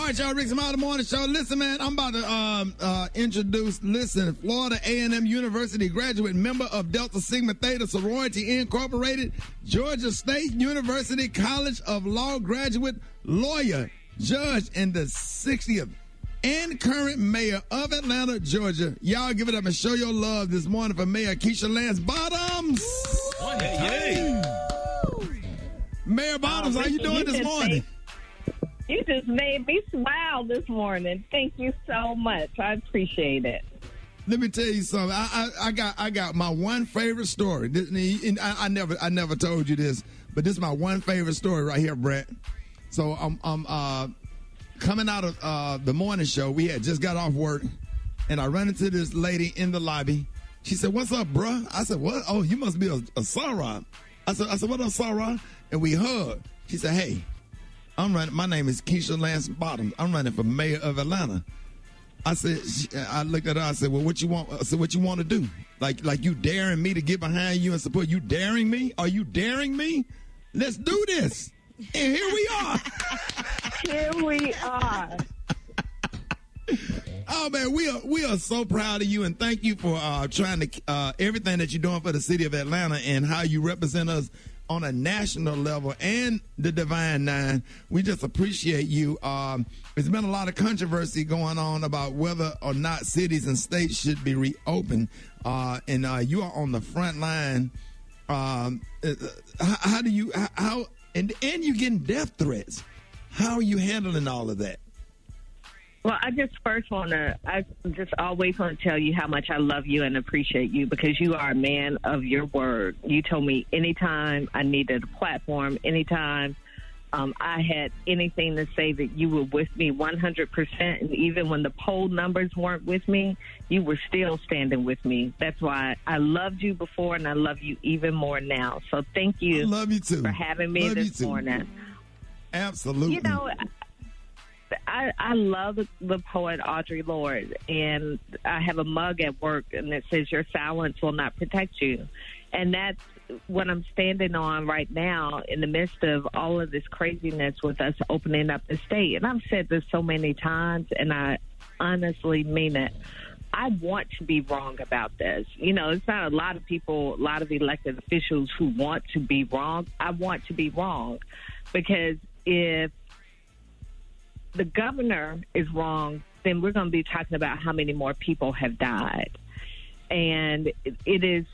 All right, y'all, Rick Smiley Morning Show. Listen, man, I'm about to introduce, Florida A&M University graduate, member of Delta Sigma Theta Sorority Incorporated, Georgia State University College of Law graduate, lawyer, judge, and the 60th and current mayor of Atlanta, Georgia. Y'all give it up and show your love this morning for Mayor Keisha Lance Bottoms. Yay. Mayor Bottoms, how you doing this morning? You just made me smile this morning. Thank you so much. I appreciate it. Let me tell you something. I got my one favorite story. And I never told you this, but this is my one favorite story right here, Brett. So I'm coming out of the morning show. We had just got off work, and I run into this lady in the lobby. She said, "What's up, bruh?" I said, "What? Oh, you must be a Sarah." I said, "What up, Sarah?" And we hugged. She said, "Hey, I'm running. My name is Keisha Lance Bottoms. I'm running for mayor of Atlanta." I said, I looked at her. I said, "Well, what you want?" I said, "What you want to do? Like you daring me to get behind you and support? You daring me? Are you daring me? Let's do this." And here we are. Here we are. Oh man, we are so proud of you, and thank you for trying to everything that you're doing for the city of Atlanta and how you represent us on a national level and the Divine Nine. We just appreciate you. There's been a lot of controversy going on about whether or not cities and states should be reopened, and you are on the front line. How and you're getting death threats. How are you handling all of that? Well, I just always want to tell you how much I love you and appreciate you, because you are a man of your word. You told me anytime I needed a platform, anytime I had anything to say, that you were with me 100%. And even when the poll numbers weren't with me, you were still standing with me. That's why I loved you before, and I love you even more now. So thank you. I love you too. For having me this morning. Absolutely. You know, I love the poet Audre Lorde, and I have a mug at work, and it says, "Your silence will not protect you." And that's what I'm standing on right now in the midst of all of this craziness with us opening up the state. And I've said this so many times, and I honestly mean it. I want to be wrong about this. You know, it's not a lot of people, a lot of elected officials who want to be wrong. I want to be wrong, because if the governor is wrong, then we're going to be talking about how many more people have died. And it's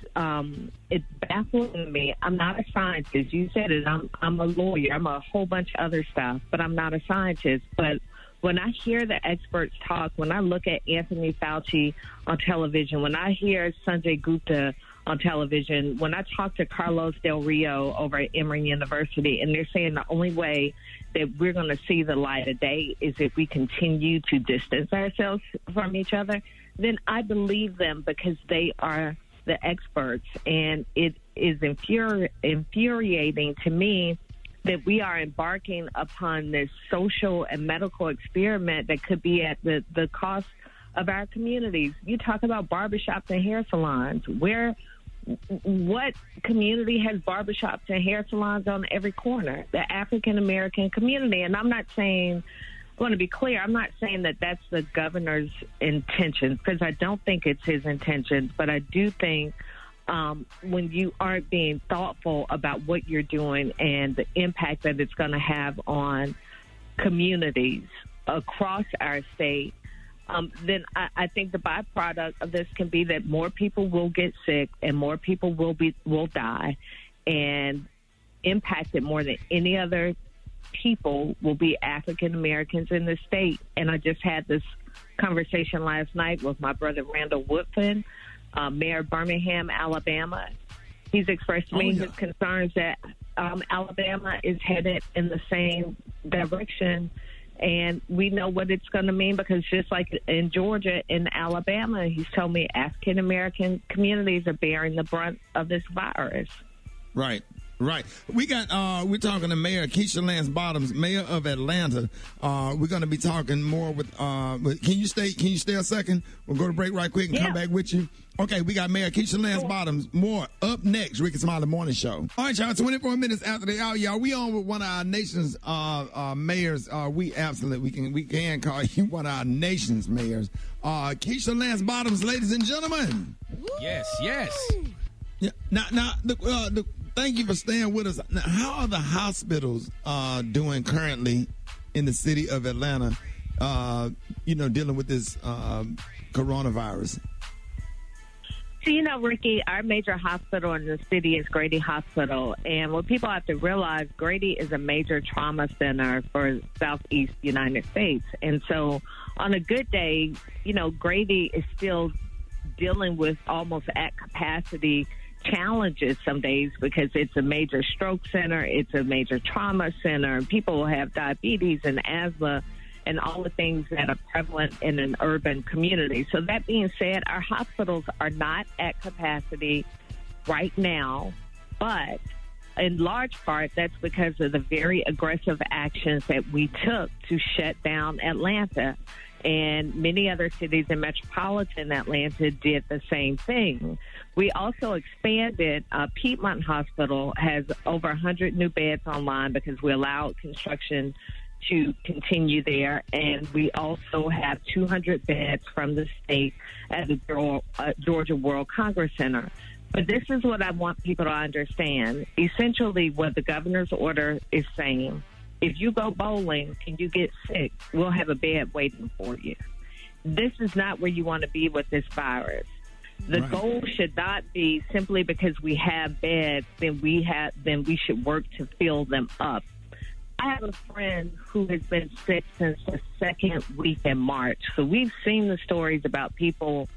baffling me. I'm not a scientist. You said it. I'm a lawyer. I'm a whole bunch of other stuff, but I'm not a scientist. But when I hear the experts talk, when I look at Anthony Fauci on television, when I hear Sanjay Gupta on television, when I talk to Carlos Del Rio over at Emory University, and they're saying the only way that we're going to see the light of day is if we continue to distance ourselves from each other, then I believe them, because they are the experts. And it is infuriating to me that we are embarking upon this social and medical experiment that could be at the cost of our communities. You talk about barbershops and hair salons. What community has barbershops and hair salons on every corner? The African-American community. And I'm not saying, I want to be clear, I'm not saying that that's the governor's intention, because I don't think it's his intention. But I do think when you aren't being thoughtful about what you're doing and the impact that it's going to have on communities across our state, then I think the byproduct of this can be that more people will get sick and more people will die, and impacted more than any other people will be African Americans in the state. And I just had this conversation last night with my brother Randall Woodfin, Mayor of Birmingham, Alabama. He's expressed to me his concerns that Alabama is headed in the same direction. And we know what it's going to mean, because just like in Georgia and Alabama, he's told me African-American communities are bearing the brunt of this virus. Right. Right. We're talking to Mayor Keisha Lance Bottoms, Mayor of Atlanta. We're going to be talking more with, can you stay a second? We'll go to break right quick and come back with you. Okay, we got Mayor Keisha Lance Bottoms. More up next, Rickey Smiley Morning Show. All right, y'all, 24 minutes after the hour, y'all. We on with one of our nation's mayors. We can call you one of our nation's mayors. Keisha Lance Bottoms, ladies and gentlemen. Yes. Yeah. Now, thank you for staying with us. Now, how are the hospitals doing currently in the city of Atlanta, dealing with this coronavirus? So, Rickey, our major hospital in the city is Grady Hospital. And what people have to realize, Grady is a major trauma center for Southeast United States. And so on a good day, Grady is still dealing with almost at capacity challenges some days because it's a major stroke center, it's a major trauma center, and people will have diabetes and asthma and all the things that are prevalent in an urban community. So that being said, our hospitals are not at capacity right now, but in large part, that's because of the very aggressive actions that we took to shut down Atlanta. And many other cities in metropolitan Atlanta did the same thing. We also expanded. Piedmont Hospital has over 100 new beds online because we allowed construction to continue there. And we also have 200 beds from the state at the Georgia World Congress Center. But this is what I want people to understand. Essentially, what the governor's order is saying, if you go bowling and you get sick, we'll have a bed waiting for you. This is not where you want to be with this virus. The goal should not be simply because we have beds, then we should work to fill them up. I have a friend who has been sick since the second week in March. So we've seen the stories about people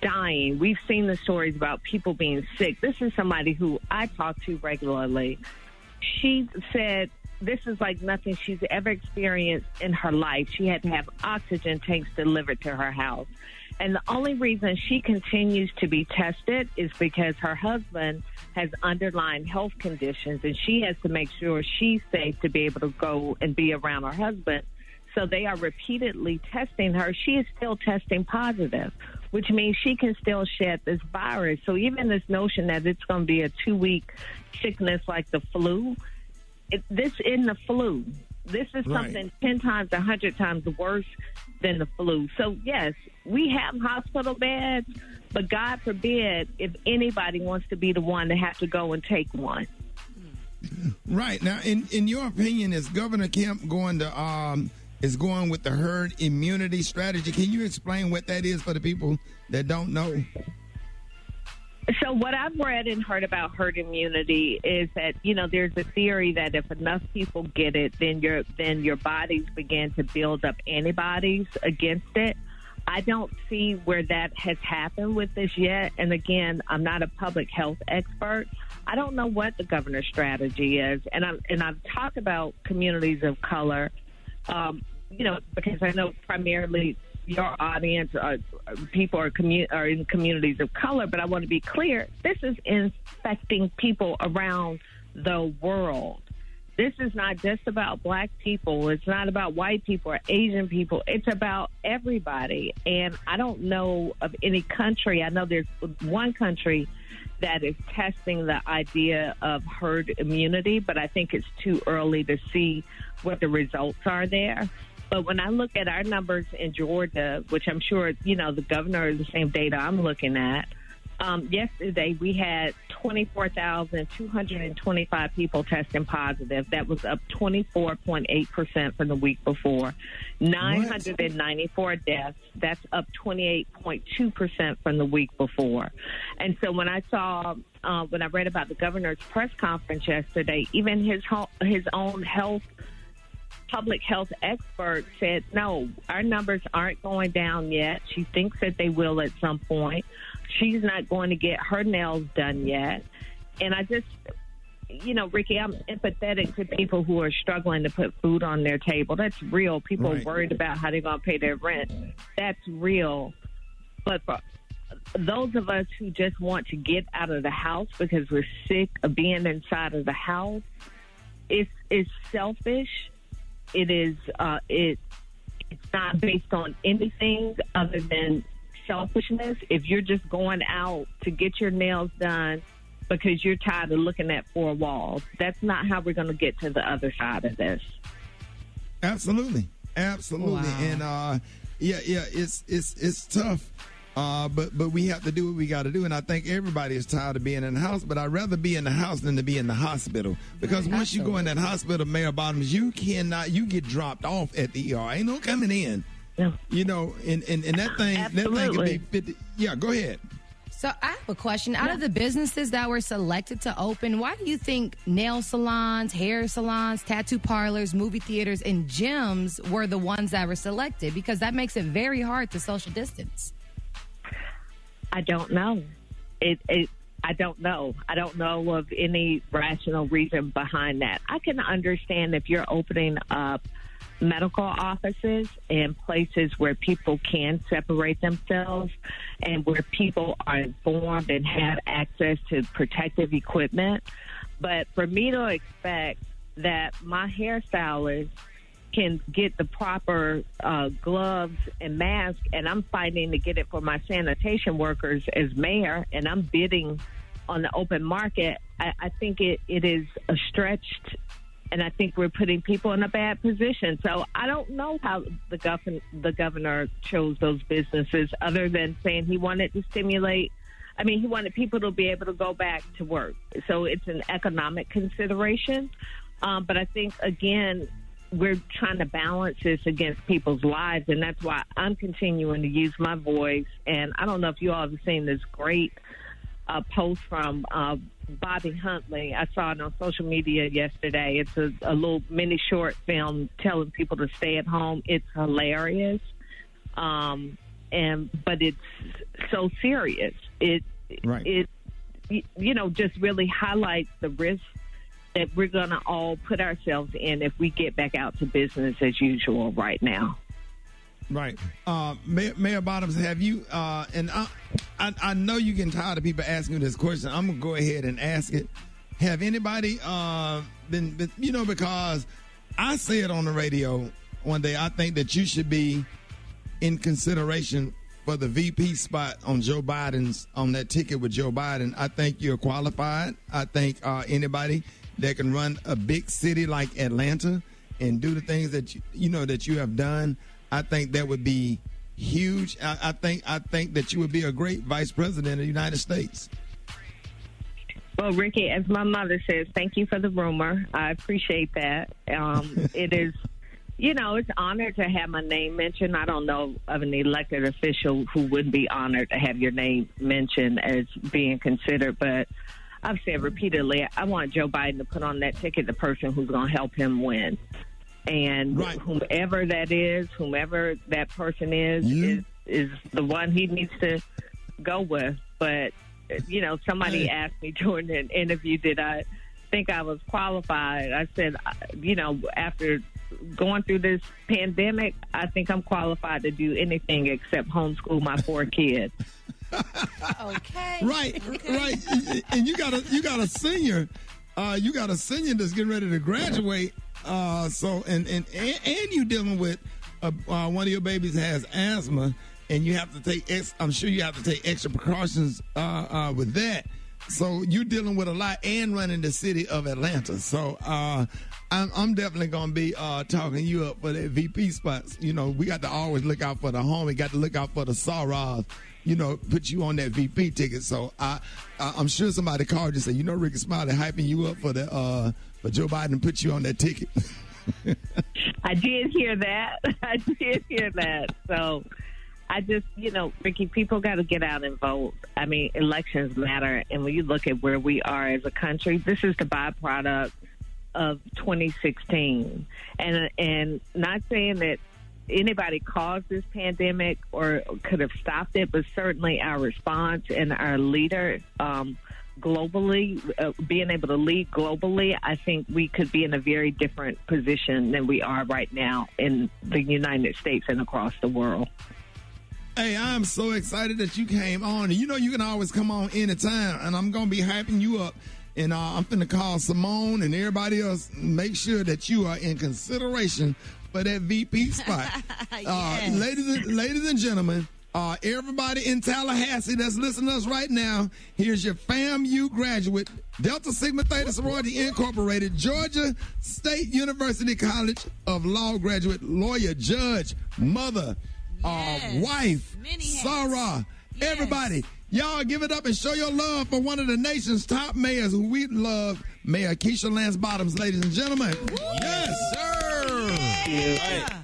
dying. We've seen the stories about people being sick. This is somebody who I talk to regularly. She said this is like nothing she's ever experienced in her life. She had to have oxygen tanks delivered to her house. And the only reason she continues to be tested is because her husband has underlying health conditions, and she has to make sure she's safe to be able to go and be around her husband. So they are repeatedly testing her. She is still testing positive, which means she can still shed this virus. So even this notion that it's going to be a 2-week sickness like the flu, this isn't the flu. This is something 10 times, 100 times worse than the flu. So, yes, we have hospital beds, but God forbid if anybody wants to be the one to have to go and take one. Right. Now, in your opinion, is Governor Kemp going with the herd immunity strategy? Can you explain what that is for the people that don't know? So what I've read and heard about herd immunity is that, there's a theory that if enough people get it, then your bodies begin to build up antibodies against it. I don't see where that has happened with this yet. And again, I'm not a public health expert. I don't know what the governor's strategy is. And I've talked about communities of color, because I know primarily your audience people are in communities of color, but I want to be clear, this is infecting people around the world. This is not just about black people. It's not about white people or Asian people. It's about everybody. And I don't know of any country. I know there's one country that is testing the idea of herd immunity, but I think it's too early to see what the results are there. But when I look at our numbers in Georgia, which I'm sure, the governor is the same data I'm looking at, yesterday we had 24,225 people testing positive. That was up 24.8% from the week before. 994 deaths. That's up 28.2% from the week before. And so when I read about the governor's press conference yesterday, even his own public health expert said, no, our numbers aren't going down yet. She thinks that they will at some point. She's not going to get her nails done yet. And I just, Rickey, I'm empathetic to people who are struggling to put food on their table. That's real. People are worried about how they're going to pay their rent. That's real. But for those of us who just want to get out of the house because we're sick of being inside of the house, it's selfish. It is it's not based on anything other than selfishness. If you're just going out to get your nails done because you're tired of looking at four walls, that's not how we're going to get to the other side of this. Absolutely. Wow. And it's tough. But we have to do what we got to do, and I think everybody is tired of being in the house. But I'd rather be in the house than to be in the hospital, because once you go in that hospital, Mayor Bottoms, you get dropped off at the ER. Ain't no coming in. No. You know, and that thing can be 50. Yeah, go ahead. So I have a question. Out of the businesses that were selected to open, why do you think nail salons, hair salons, tattoo parlors, movie theaters, and gyms were the ones that were selected? Because that makes it very hard to social distance. I don't know. I don't know. I don't know of any rational reason behind that. I can understand if you're opening up medical offices and places where people can separate themselves and where people are informed and have access to protective equipment. But for me to expect that my hairstylist can get the proper gloves and mask, and I'm fighting to get it for my sanitation workers as mayor, and I'm bidding on the open market, I think it is a stretched, and I think we're putting people in a bad position. So I don't know how the governor chose those businesses, other than saying he wanted to stimulate. I mean, he wanted people to be able to go back to work. So it's an economic consideration. But I think, again, we're trying to balance this against people's lives, and that's why I'm continuing to use my voice. And I don't know if you all have seen this great post from Bobby Huntley. I saw it on social media yesterday. It's a little mini short film telling people to stay at home. It's hilarious, but it's so serious. It just really highlights the risk that we're going to all put ourselves in if we get back out to business as usual right now. Right. Mayor Bottoms, have you, and I know you're getting tired of people asking you this question. I'm going to go ahead and ask it. Have anybody been, because I said on the radio one day, I think that you should be in consideration for the VP spot on Joe Biden's, on that ticket with Joe Biden. I think you're qualified. I think anybody that can run a big city like Atlanta and do the things that you have done, I think that would be huge. I think that you would be a great vice president of the United States. Well, Rickey, as my mother says, thank you for the rumor. I appreciate that. It is, it's honored to have my name mentioned. I don't know of an elected official who wouldn't be honored to have your name mentioned as being considered, but I've said repeatedly, I want Joe Biden to put on that ticket the person who's going to help him win. And whomever that person is the one he needs to go with. But, somebody asked me during an interview, did I think I was qualified? I said, after going through this pandemic, I think I'm qualified to do anything except homeschool my 4 kids. Okay. Right. And you got a senior. You got a senior that's getting ready to graduate. So you dealing with one of your babies has asthma, and you have to take. I'm sure you have to take extra precautions with that. So you're dealing with a lot and running the city of Atlanta. So I'm definitely going to be talking you up for that VP spots. We got to always look out for the home. We got to look out for the Saras. Put you on that VP ticket. So I'm sure somebody called you and said, Rickey Smiley hyping you up for Joe Biden to put you on that ticket. I did hear that. So I just, Rickey, people got to get out and vote. I mean, elections matter. And when you look at where we are as a country, this is the byproduct of 2016. And not saying that anybody caused this pandemic or could have stopped it, but certainly our response and our leader globally, being able to lead globally, I think we could be in a very different position than we are right now in the United States and across the world. Hey, I'm so excited that you came on. And you know you can always come on anytime, and I'm going to be hyping you up. And I'm finna call Simone and everybody else. Make sure that you are in consideration for that VP spot. Yes. Ladies and gentlemen, everybody in Tallahassee that's listening to us right now, here's your FAMU graduate, Delta Sigma Theta Sorority Incorporated, Georgia State University College of Law graduate, lawyer, judge, mother, wife, Many hats. Sarah, Yes. everybody. Y'all give it up and show your love for one of the nation's top mayors who we love, Mayor Keisha Lance Bottoms, ladies and gentlemen. Yes, sir. Yeah.